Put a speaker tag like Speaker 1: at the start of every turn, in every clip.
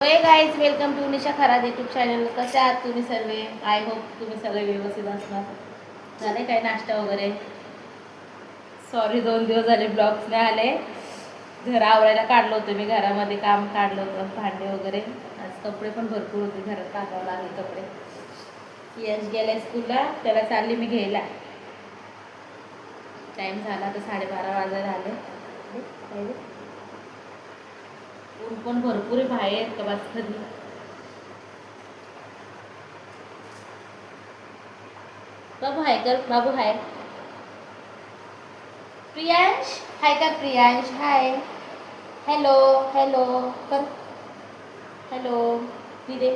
Speaker 1: हे guys, welcome to Nisha Kharat YouTube channel. कसे आहात तुम्ही सर्व? आय होप तुम्ही सगळे व्यवस्थित असणार. झाले काय नाश्ता वगैरे? सॉरी 2 दिवस झाले ब्लॉग्स नाही आले. घर आवरायला काढलं होतं मी, घरामध्ये काम काढलं होतं, भांडे वगैरे. आज कपडे पण भरपूर होते, घरात टाकावं लागले कपडे. यश गेल्या स्कूलला, त्याला चालली मी घ्यायला. टाईम झाला तर 12:30 वाजायला आले. ऊन पण भरपूर आहे बाहेर, का बस कधी. बाबू हाय कर, बाबू हाय. प्रियांश हाय कर, प्रियांश हाय. हॅलो हॅलो कर, हॅलो. दे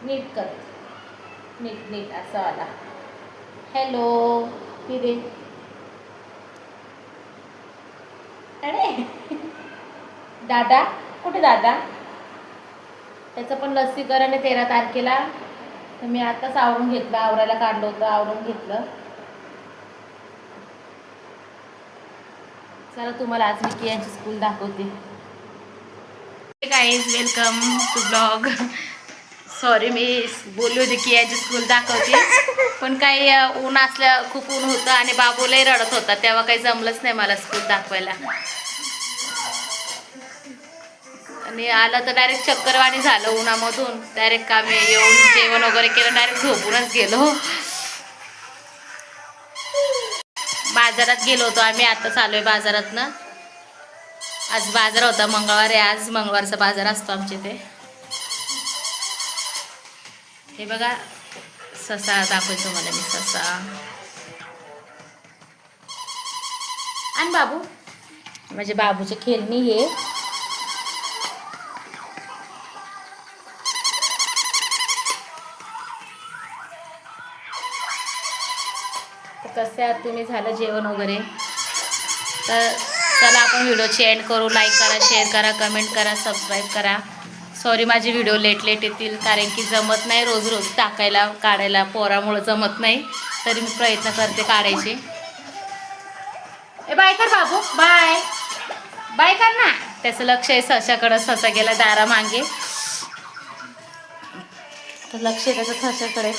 Speaker 1: नीट कर, नीट नीट असं आला. हॅलो दे. अरे दादा कुठे? दादा त्याचं पण लसीकरण आहे 13 तारखेला. तर मी आताच आवरून घेतलं, आवरायला काढलं होतं, आवरून घेतलं. चला तुम्हाला आज मी कियांची स्कूल दाखवते. Guys, welcome to blog. Sorry मी बोलली होती कियांची स्कूल दाखवते, पण काही ऊन असल्या, खूप ऊन होतं आणि बाबूलाही रडत होता, तेव्हा काही जमलंच नाही मला स्कूल दाखवायला. आणि आलं तर डायरेक्ट चक्करवाणी झालं उन्हामधून. डायरेक्ट आम्ही येऊन जेवण वगैरे केलं, डायरेक्ट झोपूनच गेलो. बाजारात गेलो होतो आम्ही, आता चालू बाजारात ना. आज बाजार होता, मंगळवार आहे आज, मंगळवारचा बाजार असतो आमच्या इथे. हे बघा, ससा दाखवतो मला मी, ससा. आणि बाबू म्हणजे बाबूचे खेळणी हे. कसे आहात तुम्ही? झालं जेवण वगैरे? तर चला आपण व्हिडिओची एंड करू. लाईक करा, शेअर करा, कमेंट करा, सबस्क्राईब करा. सॉरी माझे व्हिडिओ लेट येतील, कारण की जमत नाही रोज रोज टाकायला काढायला, पोरामुळं जमत नाही. तरी मी प्रयत्न करते काढायचे. ए बाय कर बाबू, बाय बाय कर ना. त्याचं लक्ष आहे सशाकडं, ससा गेला दारा मागे, तर लक्ष आहे त्याचं सशाकडे.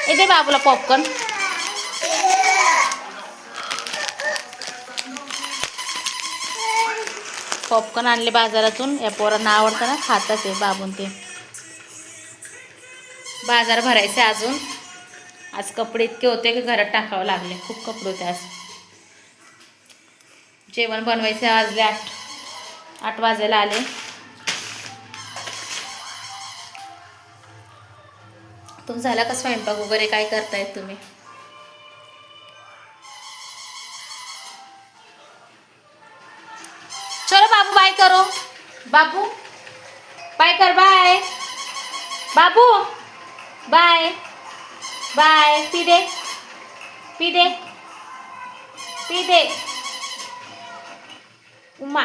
Speaker 1: येते बाबूला पॉपकॉर्न. पॉपकॉर्न आणले बाजारातून, या पोरांना आवडतं ना, खातात ते बाबून. ते बाजार भरायचे अजून. आज कपडे इतके होते की घरात टाकावं लागले, खूप कपडे होते आज. जेवण बनवायचे वाजले 8 वाजायला आले. तुम झाला का स्वयंपाक वगैरे? काय करतायत तुम्ही? चलो बाबू बाय करो, बाबू बाय कर, बाय बाबू बाय बाय. पी दे, पी दे, पी दे. उमा